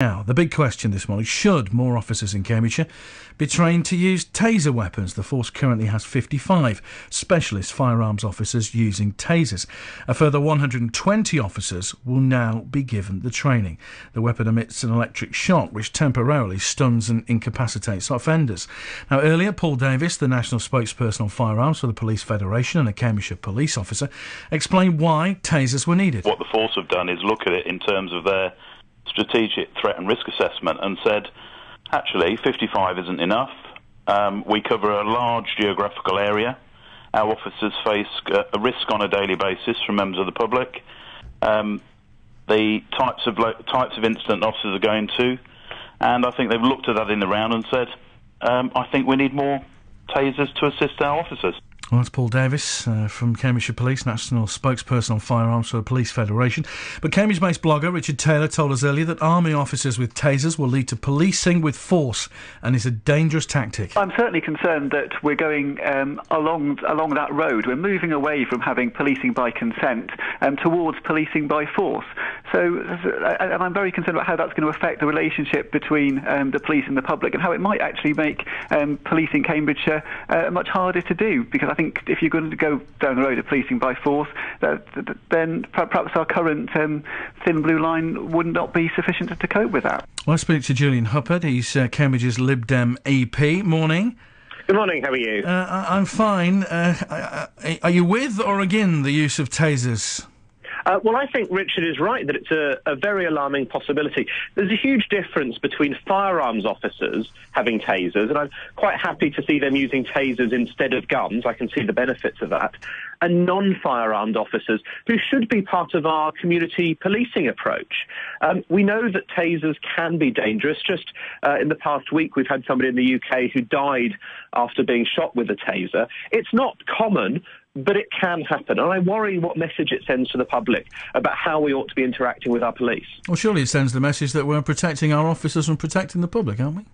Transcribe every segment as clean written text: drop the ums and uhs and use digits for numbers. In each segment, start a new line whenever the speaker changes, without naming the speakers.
Now, the big question this morning, should more officers in Cambridgeshire be trained to use taser weapons? The force currently has 55 specialist firearms officers using tasers. A further 120 officers will now be given the training. The weapon emits an electric shock which temporarily stuns and incapacitates offenders. Now, earlier, Paul Davis, the national spokesperson on firearms for the Police Federation and a Cambridgeshire police officer, explained why tasers were needed.
What the force have done is look at it in terms of their strategic threat and risk assessment and said, actually, 55 isn't enough. We cover a large geographical area. Our officers face a risk on a daily basis from members of the public. The types of incident officers are going to, and I think they've looked at that in the round and said, I think we need more tasers to assist our officers.
Well, that's Paul Davis from Cambridgeshire Police, national spokesperson on firearms for the Police Federation. But Cambridge-based blogger Richard Taylor told us earlier that army officers with tasers will lead to policing with force and is a dangerous tactic.
I'm certainly concerned that we're going along that road. We're moving away from having policing by consent towards policing by force. So, and I'm very concerned about how that's going to affect the relationship between the police and the public, and how it might actually make policing Cambridgeshire much harder to do, because I think if you're going to go down the road of policing by force, then perhaps our current thin blue line would not be sufficient to cope with that.
Well, I speak to Julian Huppert. He's Cambridge's Lib Dem EP. Morning.
Good morning, how are you?
I'm fine. Are you with or against the use of tasers?
Well, I think Richard is right that it's a very alarming possibility. There's a huge difference between firearms officers having tasers, and I'm quite happy to see them using tasers instead of guns. I can see the benefits of that. And non-firearmed officers who should be part of our community policing approach. We know that tasers can be dangerous. Just in the past week, we've had somebody in the UK who died after being shot with a taser. It's not common, but it can happen. And I worry what message it sends to the public about how we ought to be interacting with our police.
Well, surely it sends the message that we're protecting our officers and protecting the public, aren't we?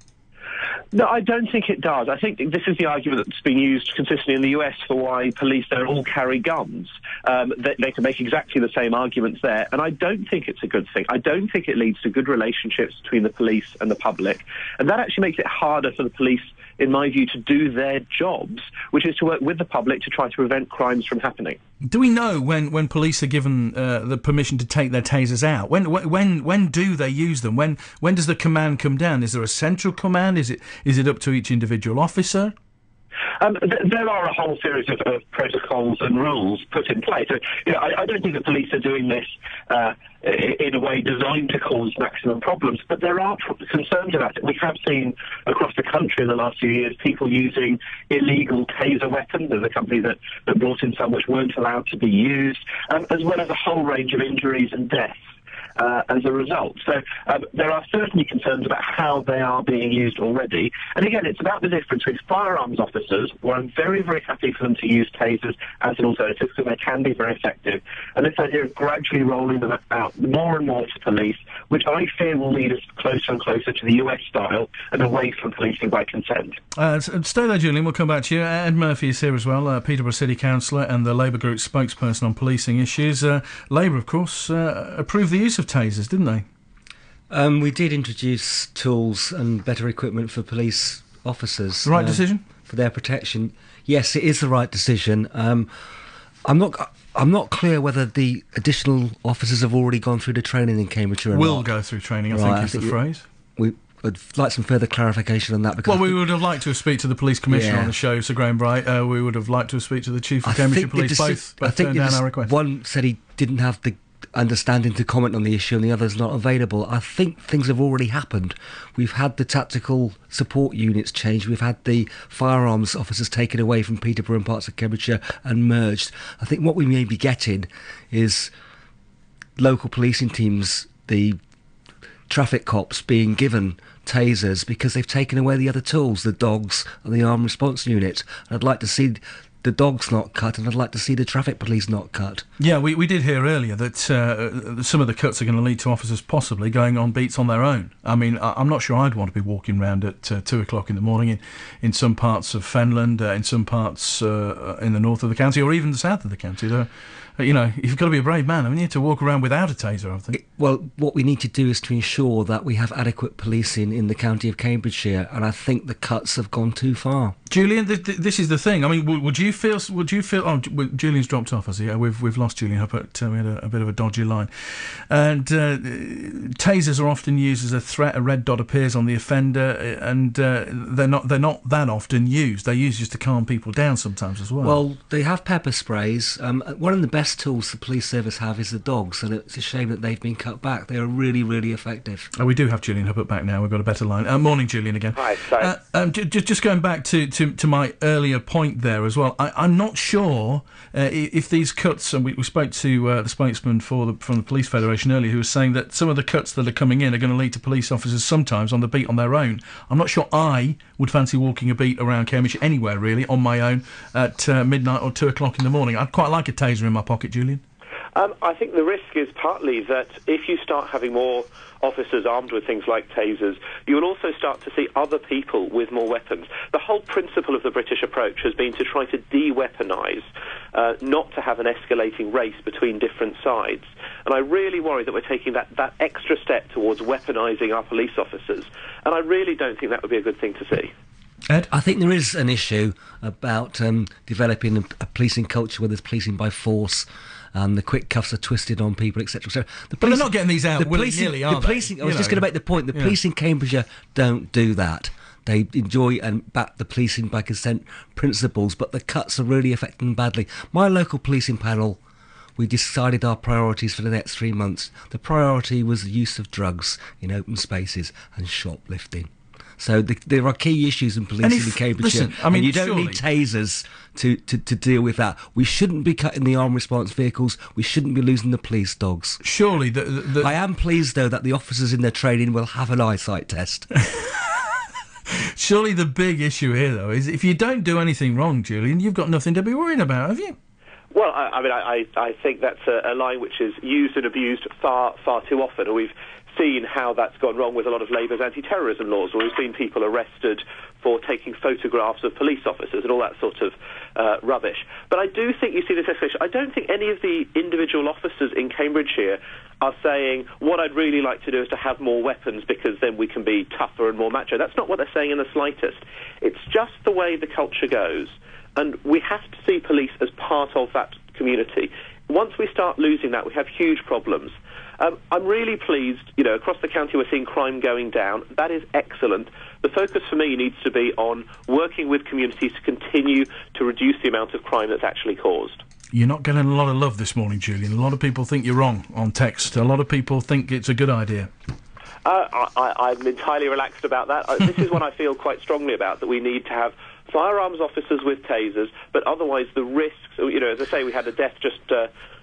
No, I don't think it does. I think this is the argument that's been used consistently in the US for why police don't all carry guns. They can make exactly the same arguments there, and I don't think it's a good thing. I don't think it leads to good relationships between the police and the public, and that actually makes it harder for the police, in my view, to do their jobs, which is to work with the public to try to prevent crimes from happening.
Do we know when police are given the permission to take their tasers out? When do they use them? When does the command come down? Is there a central command? Is it up to each individual officer?
There are a whole series of protocols and rules put in place. So, I don't think the police are doing this in a way designed to cause maximum problems, but there are concerns about it. We have seen across the country in the last few years people using illegal taser weapons. There's a company that brought in some which weren't allowed to be used, as well as a whole range of injuries and deaths as a result. So there are certainly concerns about how they are being used already. And again, it's about the difference with firearms officers, where I'm very, very happy for them to use tasers as an alternative because they can be very effective. And this idea of gradually rolling them out more and more to police, which I fear will lead us closer and closer to the US style and away from policing by consent.
Stay there, Julian. We'll come back to you. Ed Murphy is here as well, Peterborough City Councillor and the Labour Group spokesperson on policing issues. Labour, of course, approved the use of tasers, didn't they?
We did introduce tools and better equipment for police officers.
The right decision?
For their protection. Yes, it is the right decision. I'm not clear whether the additional officers have already gone through the training in Cambridgeshire or
Will
not.
go through training, I think is the phrase.
I'd like some further clarification on that. Because
we would have liked to have speak to the police commissioner on the show, Sir Graham Bright. We would have liked to have speak to the chief of Cambridgeshire Police. Both turned down our request.
One said he didn't have the understanding to comment on the issue and the other's not available. I think things have already happened. We've had the tactical support units changed. We've had the firearms officers taken away from Peterborough and parts of Cambridgeshire and merged. I think what we may be getting is local policing teams, the traffic cops, being given tasers because they've taken away the other tools, the dogs and the armed response unit. I'd like to see the dogs not cut, and I'd like to see the traffic police not cut.
Yeah, we did hear earlier that some of the cuts are going to lead to officers possibly going on beats on their own. I mean, I'm not sure I'd want to be walking around at 2 o'clock in the morning in some parts of Fenland, in some parts in the north of the county, or even the south of the county. There you've got to be a brave man, haven't you, to walk around without a taser, I think.
Well, what we need to do is to ensure that we have adequate policing in the county of Cambridgeshire, and I think the cuts have gone too far.
Julian, this is the thing. I mean, would you feel? Oh, Julian's dropped off, has he? We've lost Julian Huppert. We had a bit of a dodgy line. And tasers are often used as a threat. A red dot appears on the offender, and they're not that often used. They're used just to calm people down sometimes as well.
Well, they have pepper sprays. One of the best tools the police service have is the dogs, and it's a shame that they've been cut back. They are really, really effective.
Oh, we do have Julian Huppert back now. We've got a better line. Morning, Julian, again.
Hi, sorry.
Just going back to my earlier point there as well. I'm not sure if these cuts, and we spoke to the spokesman from the Police Federation earlier, who was saying that some of the cuts that are coming in are going to lead to police officers sometimes on the beat on their own. I'm not sure I would fancy walking a beat around Cambridge, anywhere really, on my own at midnight or 2 o'clock in the morning. I'd quite like a taser in my pocket, Julian.
I think the risk is partly that if you start having more officers armed with things like tasers, you will also start to see other people with more weapons. The whole principle of the British approach has been to try to de-weaponise, not to have an escalating race between different sides. And I really worry that we're taking that extra step towards weaponising our police officers. And I really don't think that would be a good thing to see.
Ed?
I think there is an issue about developing a policing culture where there's policing by force, and the quick cuffs are twisted on people, etc. So
but they're not getting these out willy-nilly, are they?
I was just going to make the point, the police in Cambridgeshire don't do that. They enjoy and back the policing by consent principles, but the cuts are really affecting them badly. My local policing panel, we decided our priorities for the next 3 months. The priority was the use of drugs in open spaces and shoplifting. So there are key issues in policing in Cambridgeshire.
Listen, I mean,
and you don't need tasers to deal with that. We shouldn't be cutting the armed response vehicles. We shouldn't be losing the police dogs.
Surely
I am pleased, though, that the officers in their training will have an eyesight test.
Surely the big issue here, though, is if you don't do anything wrong, Julian, you've got nothing to be worrying about, have you?
Well, I think that's a line which is used and abused far too often. We've seen how that's gone wrong with a lot of Labour's anti-terrorism laws, where we've seen people arrested for taking photographs of police officers and all that sort of rubbish. But I do think you see this escalation. I don't think any of the individual officers in Cambridgeshire are saying, what I'd really like to do is to have more weapons because then we can be tougher and more macho. That's not what they're saying in the slightest. It's just the way the culture goes. And we have to see police as part of that community. Once we start losing that, we have huge problems. I'm really pleased, across the county we're seeing crime going down. That is excellent. The focus for me needs to be on working with communities to continue to reduce the amount of crime that's actually caused.
You're not getting a lot of love this morning, Julian. A lot of people think you're wrong on text. A lot of people think it's a good idea.
I'm entirely relaxed about that. This is what I feel quite strongly about, that we need to have firearms officers with tasers, but otherwise the risks, as I say, we had a death just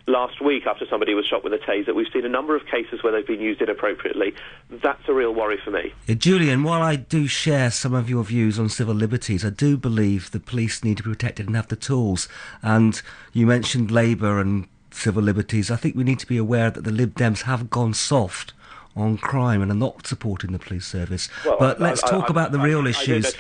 last week after somebody was shot with a taser. We've seen a number of cases where they've been used inappropriately. That's a real worry for me.
Julian, while I do share some of your views on civil liberties, I do believe the police need to be protected and have the tools. And you mentioned Labour and civil liberties. I think we need to be aware that the Lib Dems have gone soft on crime and are not supporting the police service. Well, but let's talk about the real issues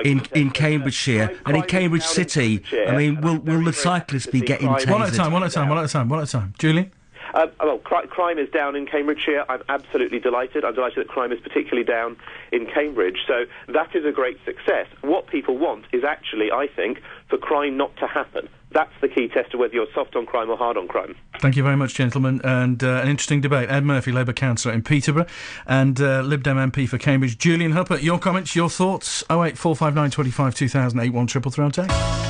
in Cambridgeshire and in Cambridge City. I mean, will the cyclists be getting tasered?
One at a time. Julian?
Crime is down in Cambridgeshire. I'm absolutely delighted. I'm delighted that crime is particularly down in Cambridge. So that is a great success. What people want is actually, I think, for crime not to happen. That's the key test of whether you're soft on crime or hard on crime.
Thank you very much, gentlemen, and an interesting debate. Ed Murphy, Labour councillor in Peterborough, and Lib Dem MP for Cambridge, Julian Huppert. Your comments, your thoughts, 08459 25 2000 81333 on text.